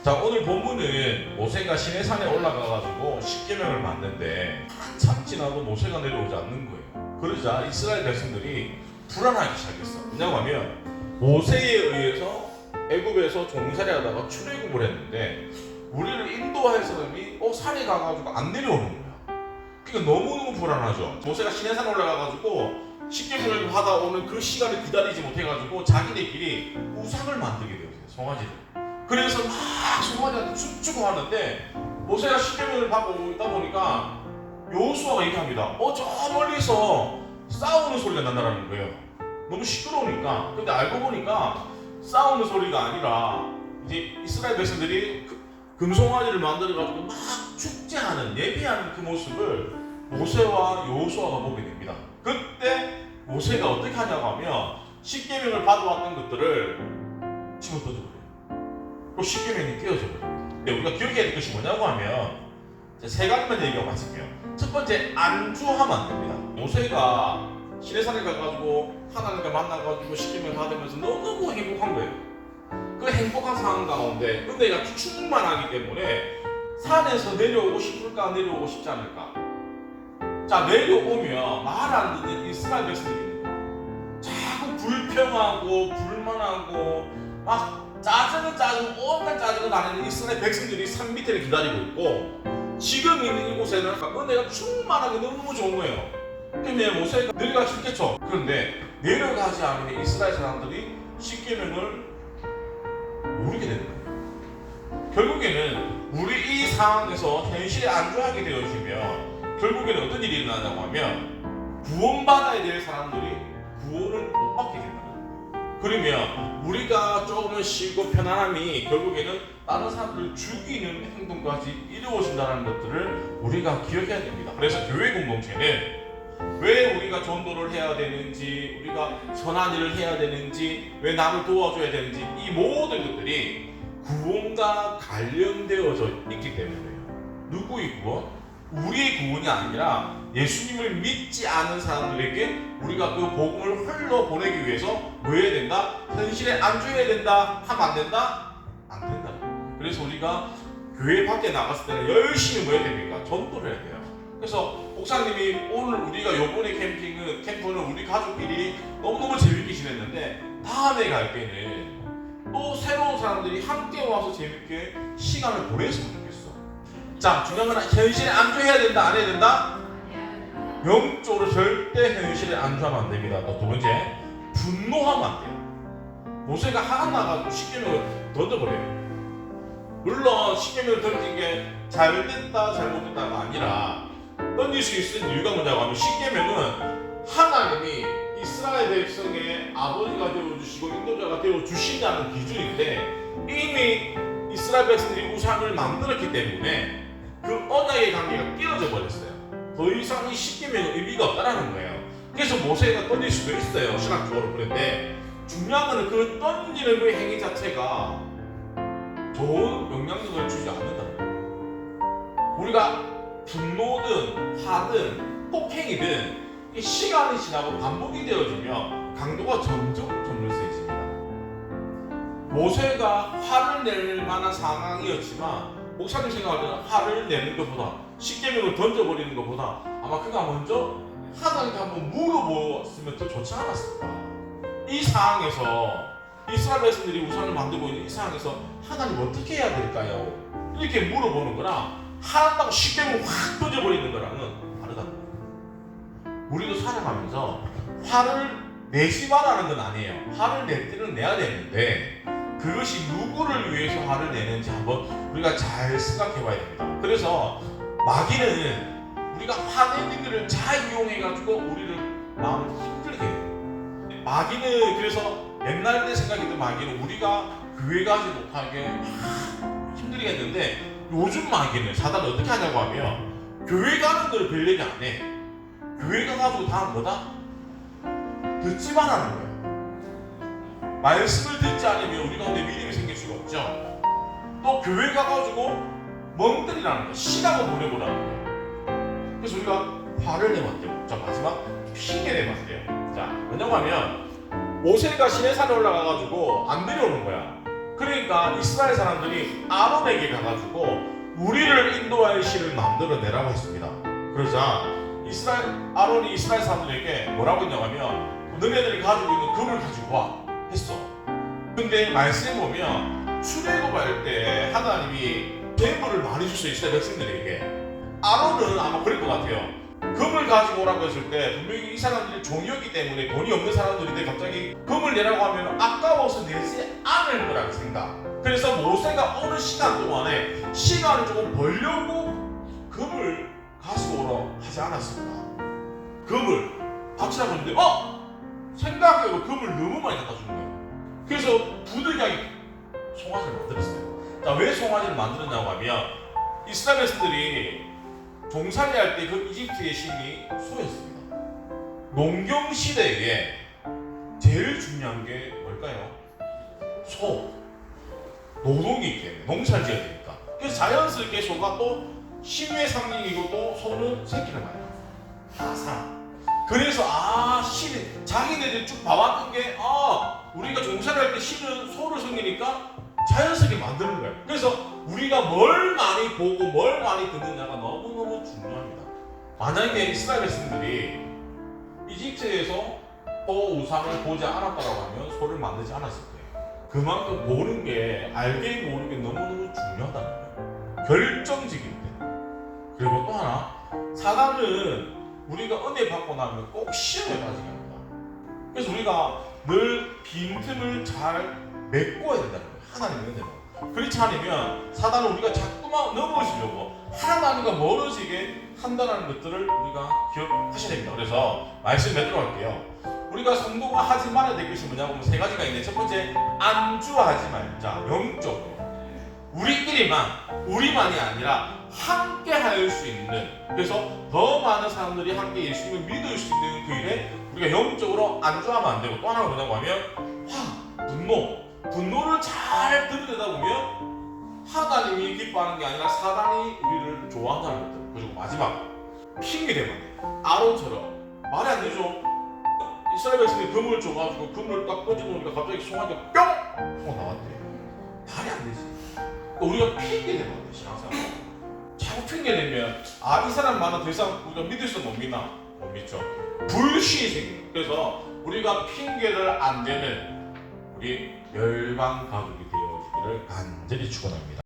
자, 오늘 본문은 모세가 시내산에 올라가가지고 십계명을 만드는데 한참 지나도 모세가 내려오지 않는 거예요. 그러자 이스라엘 백성들이 불안하기 시작했어. 왜냐고 하면 모세에 의해서 애굽에서 종살이하다가 출애굽을 했는데 우리를 인도할 사람이 산에 가가지고 안 내려오는 거야. 그러니까 너무너무 불안하죠. 모세가 시내산에 올라가가지고 십계명을 하다 오는 그 시간을 기다리지 못해가지고 자기네끼리 우상을 만들게 되었어요. 송아지를. 그래서 막 송아지한테 춤추고 하는데 모세가 십계명을 받고 있다 보니까 여호수아가 얘기합니다. 저 멀리서 싸우는 소리가 난다는 거예요. 너무 시끄러우니까. 근데 알고 보니까 싸우는 소리가 아니라 이제 이스라엘 백성들이 금송아지를 만들어가지고 막 축제하는 예배하는 그 모습을 모세와 여호수아가 보게 됩니다. 그때 모세가 어떻게 하냐고 하면 십계명을 받아왔던 것들을 집어 던져버려요. 그 십계명이 깨어져 버립니다. 근데 우리가 기억해야 될 것이 뭐냐고 하면 세 가지만 얘기하고 마칠게요. 첫 번째, 안주하면 안 됩니다. 모세가 시내산에 가가지고 하나님과 만나가지고 십계명 받으면서 너무 행복한 거예요. 그 행복한 상황 가운데 은혜가 충만하기 때문에 산에서 내려오고 싶을까 내려오고 싶지 않을까. 자, 내려오면 말 안 듣는 이스라엘 백성들이 있는 거예요. 자꾸 불평하고 불만하고 막 짜증은 온갖 짜증을 나는 이스라엘 백성들이 산 밑에를 기다리고 있고 지금 있는 이곳에는 은혜가 충만하게 너무 좋은 거예요. 그러면 모세가 내려가기 싫겠죠. 그런데 내려가지 않으면 이스라엘 사람들이 십계명을 모르게 되는 거예요. 결국에는 우리 이 상황에서 현실에 안주하게 되어지면 결국에는 어떤 일이 일어나냐고 하면 구원받아야 될 사람들이 구원을 못 받게 된다. 그러면 우리가 조금은 쉬고 편안함이 결국에는 다른 사람들을 죽이는 행동까지 이루어진다는 것들을 우리가 기억해야 됩니다. 그래서 교회 공동체는 왜 우리가 전도를 해야 되는지, 우리가 선한 일을 해야 되는지, 왜 남을 도와줘야 되는지, 이 모든 것들이 구원과 관련되어져 있기 때문이에요. 누구의 구원? 우리의 구원이 아니라 예수님을 믿지 않은 사람들에게 우리가 그 복음을 흘러보내기 위해서 뭐 해야 된다? 현실에 안주해야 된다? 하면 안 된다? 안 된다. 그래서 우리가 교회 밖에 나갔을 때는 열심히 뭐 해야 됩니까? 전도를 해야 돼요. 그래서 목사님이 오늘 우리가 요번에 캠프는 우리 가족끼리 너무너무 재밌게 지냈는데 다음에 갈 때는 또 새로운 사람들이 함께 와서 재밌게 시간을 보냈으면 좋겠어. 자, 중요한 건 현실에 안주해야 된다, 안 해야 된다? 영적으로 절대 현실에 안주하면 안 됩니다. 또 두 번째, 분노하면 안 돼요. 모세가 하나가지고 십계명을 던져버려요. 물론 십계명을 던진 게 잘됐다 잘못됐다가 아니라 던질 수 있는 이유가 뭐냐고 하면 십계명은 하나님이 이스라엘 백성의 아버지가 되어주시고 인도자가 되어주신다는 기준인데 이미 이스라엘 백성들이 우상을 만들었기 때문에 그 언약의 관계가 깨어져 버렸어요. 더 이상 이 십계명은 의미가 없다라는 거예요. 그래서 모세가 던질 수도 있어요, 신학적으로. 그런데 중요한 것은 그 던지는 그 행위 자체가 좋은 영향력을 주지 않는다는 거예요. 우리가 분노든 화든 폭행이든 시간이 지나고 반복이 되어지면 강도가 점점 세집니다. 모세가 화를 낼 만한 상황이었지만 목사님 생각할 때는 화를 내는 것보다 십계명을 던져버리는 것보다 아마 그가 먼저 하나님께 한번 물어보았으면 더 좋지 않았을까. 이 상황에서 이스라엘 백성들이 우상을 만들고 있는 이 상황에서 하나님 어떻게 해야 될까요? 이렇게 물어보는 거랑 하나님하고 십계명을 확 던져버리는 거랑은 다르다는 거예요. 우리도 살아가면서 화를 내지 말라는 건 아니에요. 화를 낼 때는 내야 되는데 그것이 누구를 위해서 화를 내는지 한번 우리가 잘 생각해 봐야 됩니다. 그래서 마귀는 우리가 화내는 것을 잘 이용해가지고 우리를 마음을 힘들게 해요. 마귀는 그래서 옛날 때 생각했던 마귀는 우리가 교회 가지 못하게 힘들게 했는데 요즘 마귀는 사단은 어떻게 하냐고 하면 교회 가는 걸 별 얘기 안 해. 교회 가가지고 다 뭐다? 듣지만 하는 거예요. 말씀을 듣지 않으면 우리 가운데 믿음이 생길 수가 없죠. 또 교회 가가지고 멍때리라는 거예요. 시간을 보내보라는 거예요. 그래서 우리가 화를 내면 안 돼요. 자, 마지막 핑계 내면 안 돼요. 자, 뭐냐고 하면 모세가 시내산에 올라가가지고 안 내려오는 거야. 그러니까 이스라엘 사람들이 아론에게 가가지고 우리를 인도할 신을 만들어내라고 했습니다. 그러자 아론이 이스라엘 사람들에게 뭐라고 했냐면 너네들이 가지고 있는 금을 가지고 와 했어. 근데 말씀에 보면 출애굽할 때 하나님이 재물을 많이 줬어요. 이스라엘 백성들에게. 아론은 아마 그럴 것 같아요. 금을 가지고 오라고 했을 때 분명히 이 사람들이 종이었기 때문에 돈이 없는 사람들인데 갑자기 금을 내라고 하면 아까워서 내지 않을 거라고 생각. 그래서 모세가 오는 시간 동안에 시간을 조금 벌려고 금을 가지고 오라 하지 않았습니다. 금을 바치라고 했는데 생각해도 금을 너무 많이 갖다 주는 거예요. 그래서 부득이하게 송아지를 만들었어요. 자, 왜 송아지를 만들었냐고 하면 이스라엘 백성들이 종살이할 때 그 이집트의 신이 소였습니다. 농경 시대에 제일 중요한 게 뭘까요? 소. 노동이 있기 때문에 농사를 지어야 되니까. 그래서 자연스럽게 소가 또 신의 상징이고 또 소는 새끼를 많이 낳아요. 항상. 그래서 신이 자기네들이 쭉 봐왔던 게 우리가 종살이할 때 신은 소를 섬기니까 자연스럽게 만드는 거예요. 그래서 우리가 뭘 많이 보고 뭘 많이 듣느냐가 너무너무 중요합니다. 만약에 이스라엘 백성들이 이집트에서 또 우상을 보지 않았다고 하면 소를 만들지 않았을 거예요. 그만큼 모르는 게, 알게 모르는 게 너무너무 중요하다는 거예요. 결정적일 때. 그리고 또 하나, 사단은 우리가 은혜 받고 나면 꼭 시험에 빠지게 합니다. 그래서 우리가 늘 빈틈을 잘 메꿔야 된다는 거예요. 하나님의 은혜로. 그렇지 않으면 사단은 우리가 자꾸만 넘어지려고 하나님과 멀어지게 한다는 것들을 우리가 기억하셔야 됩니다. 그래서 말씀 맺도록 할게요. 우리가 성도가 하지 말아야 될 것이 뭐냐고 하면 세 가지가 있는데, 첫 번째, 안주하지 말자. 영적으로 우리만이 아니라 함께 할 수 있는, 그래서 더 많은 사람들이 함께 예수님을 믿을 수 있는 그 일에 우리가 영적으로 안주하면 안 되고, 또 하나가 뭐냐고 하면 분노를 잘 들여다보다 보면 하나님이 기뻐하는 게 아니라 사단이 우리를 좋아한다는 것들. 그리고 마지막, 핑계 대면 안 돼요. 아론처럼 말이 안 되죠. 이스라엘 백성이 금을 줘가지고 금을 딱 던져놓으니까 갑자기 송아지가 뿅 하고 나왔대. 말이 안 되지. 그러니까 우리가 핑계 대면 안 돼. 신앙생활 자꾸 핑계 대면 이 사람만은 더 이상 우리가 믿을 수 못 믿나? 못 믿죠. 불신이 생겨요. 그래서 우리가 핑계를 안 대는 우리 열방 가족이 되어주기를 간절히 축원합니다.